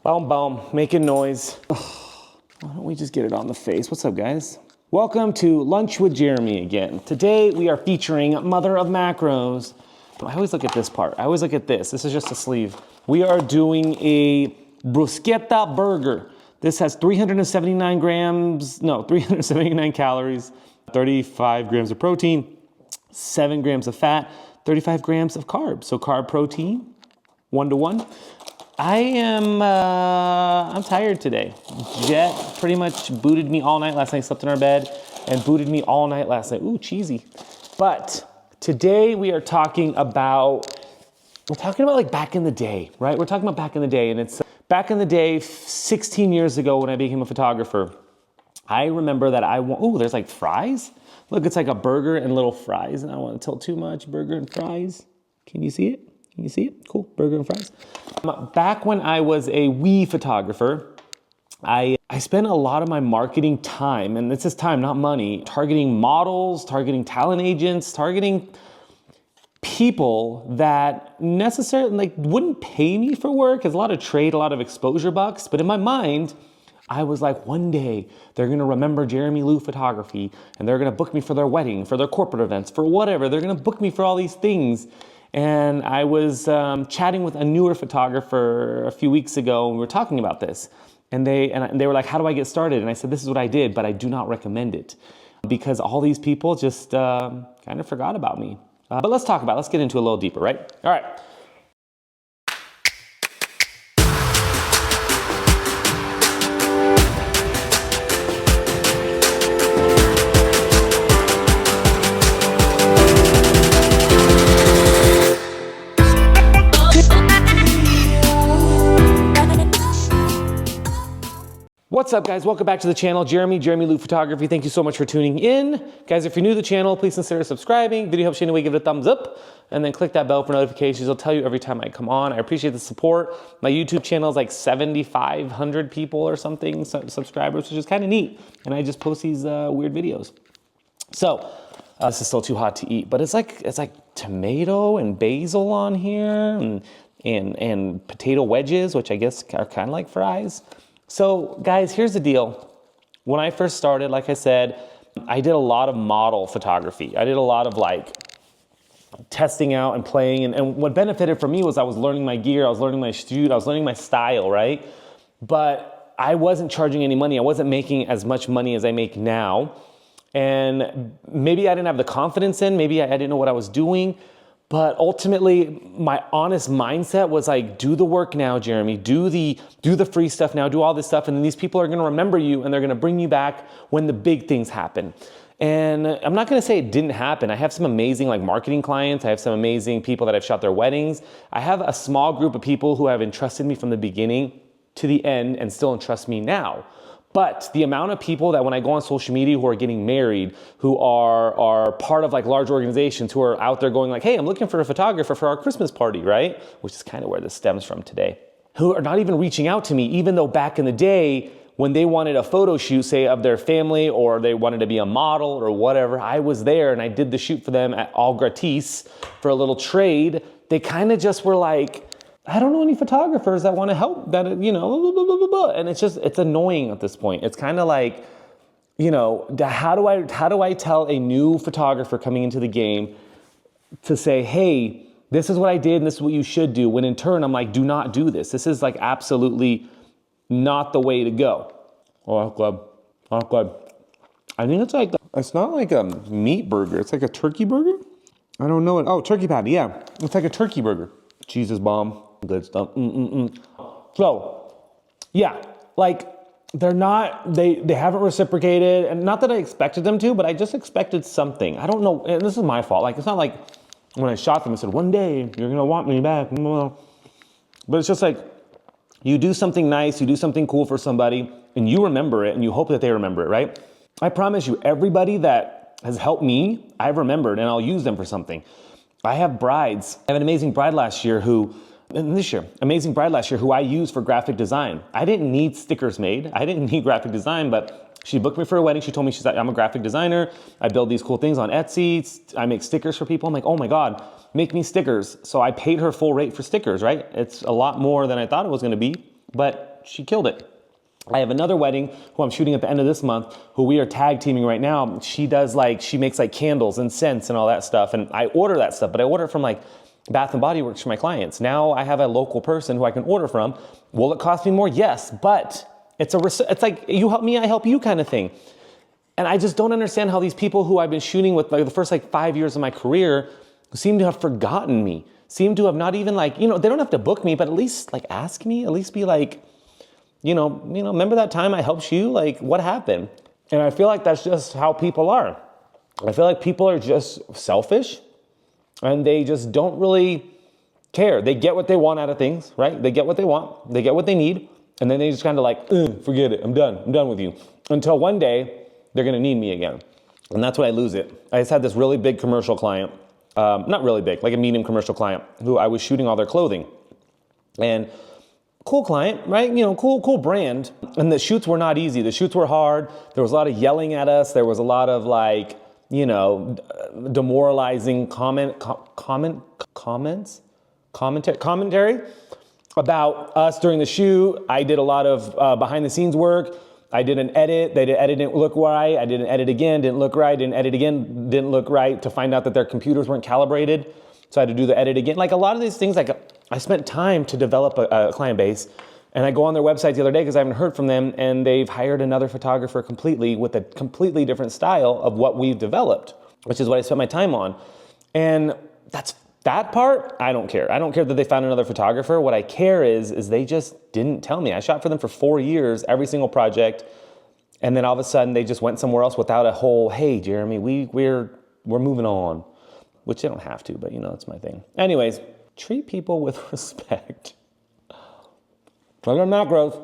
Boom, boom, making noise. Why don't we just get it on the face? What's up, guys? Welcome to Lunch with Jeremy again. Today we are featuring Mother of Macros. I always look at this part. I always look at this. This is just a sleeve. We are doing a bruschetta burger. This has 379 calories, 35 grams of protein, 7 grams of fat, 35 grams of carbs. So carb protein, 1-to-1. I'm tired today. Jet pretty much booted me all night last night, slept in our bed, and booted me all night last night. Ooh, cheesy. But today we are talking about, like back in the day, right? We're talking about back in the day, and it's back in the day, 16 years ago when I became a photographer. I remember that there's like fries. Look, it's like a burger and little fries, and I don't want to tell too much. Burger and fries. Can you see it? Can you see it? Cool, burger and fries. Back when I was a wee photographer, I spent a lot of my marketing time, and this is time, not money, targeting models, targeting talent agents, targeting people that necessarily wouldn't pay me for work. It's a lot of trade, a lot of exposure bucks, but in my mind, I was like, one day they're gonna remember Jeremy Liu Photography, and they're gonna book me for their wedding, for their corporate events, for whatever. They're gonna book me for all these things. And I was chatting with a newer photographer a few weeks ago, and we were talking about this. And they were like, how do I get started? And I said, this is what I did, but I do not recommend it. Because all these people just kind of forgot about me. But let's get into it a little deeper, right? All right. What's up, guys? Welcome back to the channel. Jeremy Liu Photography. Thank you so much for tuning in. Guys, if you're new to the channel, please consider subscribing. Video helps you anyway, give it a thumbs up, and then click that bell for notifications. It'll tell you every time I come on. I appreciate the support. My YouTube channel is like 7,500 people or something, subscribers, which is kind of neat. And I just post these weird videos. So, this is still too hot to eat, but it's like tomato and basil on here, and potato wedges, which I guess are kind of like fries. So guys, here's the deal. When I first started, like I said, I did a lot of model photography. I did a lot of testing out and playing. And what benefited for me was I was learning my gear, I was learning my shoot, I was learning my style, right? But I wasn't charging any money. I wasn't making as much money as I make now. And maybe I didn't have the confidence maybe I didn't know what I was doing. But ultimately, my honest mindset was like, do the work now, Jeremy. Do the free stuff now. Do all this stuff, and then these people are going to remember you, and they're going to bring you back when the big things happen. And I'm not going to say it didn't happen. I have some amazing marketing clients. I have some amazing people that I've shot their weddings. I have a small group of people who have entrusted me from the beginning to the end and still entrust me now. But the amount of people that when I go on social media who are getting married, who are part of large organizations, who are out there going hey, I'm looking for a photographer for our Christmas party, right? Which is kind of where this stems from today. Who are not even reaching out to me, even though back in the day, when they wanted a photo shoot, say of their family, or they wanted to be a model or whatever, I was there and I did the shoot for them at all gratis for a little trade. They kind of just were like, I don't know any photographers that want to help, that, blah, blah, blah, blah. And it's annoying at this point. It's kind of like, how do I tell a new photographer coming into the game to say, hey, this is what I did and this is what you should do, when in turn I'm like, do not do this. This is absolutely not the way to go. Oh, glad. I think it's not like a meat burger. It's like a turkey burger. I don't know it. Oh, turkey patty. Yeah, it's like a turkey burger. Jesus bomb. Good stuff. So, yeah, they're not, they haven't reciprocated, and not that I expected them to, but I just expected something. I don't know, and this is my fault. It's not like when I shot them, I said, one day you're gonna want me back. But it's just you do something nice, you do something cool for somebody, and you remember it, and you hope that they remember it, right? I promise you, everybody that has helped me, I've remembered, and I'll use them for something. I have brides. I have an amazing bride last year who I used for graphic design. I didn't need stickers made. I didn't need graphic design, but she booked me for a wedding. She told me, I'm a graphic designer. I build these cool things on Etsy. I make stickers for people. I'm like, oh my God, make me stickers. So I paid her full rate for stickers, right? It's a lot more than I thought it was gonna be, but she killed it. I have another wedding who I'm shooting at the end of this month, who we are tag teaming right now. She makes like candles and scents and all that stuff. And I order that stuff, but I order it from like Bath and Body Works for my clients. Now I have a local person who I can order from. Will it cost me more? Yes, but it's like you help me, I help you kind of thing. And I just don't understand how these people who I've been shooting with like the first like 5 years of my career seem to have forgotten me, seem to have not even like, they don't have to book me, but at least like ask me, at least be like, remember that time I helped you? Like, what happened? And I feel like that's just how people are. I feel like people are just selfish and they just don't really care. They get what they want out of things, right? They get what they want, they get what they need, and then they just kind of like, forget it, I'm done with you. Until one day, they're gonna need me again. And that's when I lose it. I just had this really big commercial client, not really big, like a medium commercial client, who I was shooting all their clothing. And cool client, right? Cool brand. And the shoots were not easy. The shoots were hard. There was a lot of yelling at us. There was a lot of like, demoralizing commentary about us during the shoot. I did a lot of behind the scenes work. I did an edit. The edit didn't look right. I did an edit again, didn't look right. Didn't edit again, didn't look right, to find out that their computers weren't calibrated. So I had to do the edit again. Like a lot of these things, like I spent time to develop a client base, and I go on their website the other day because I haven't heard from them, and they've hired another photographer completely with a completely different style of what we've developed, which is what I spent my time on. And that part, I don't care. I don't care that they found another photographer. What I care is they just didn't tell me. I shot for them for 4 years, every single project, and then all of a sudden they just went somewhere else without a whole, hey, Jeremy, we're moving on. Which they don't have to, but it's my thing. Anyways, treat people with respect. Other than that, growth.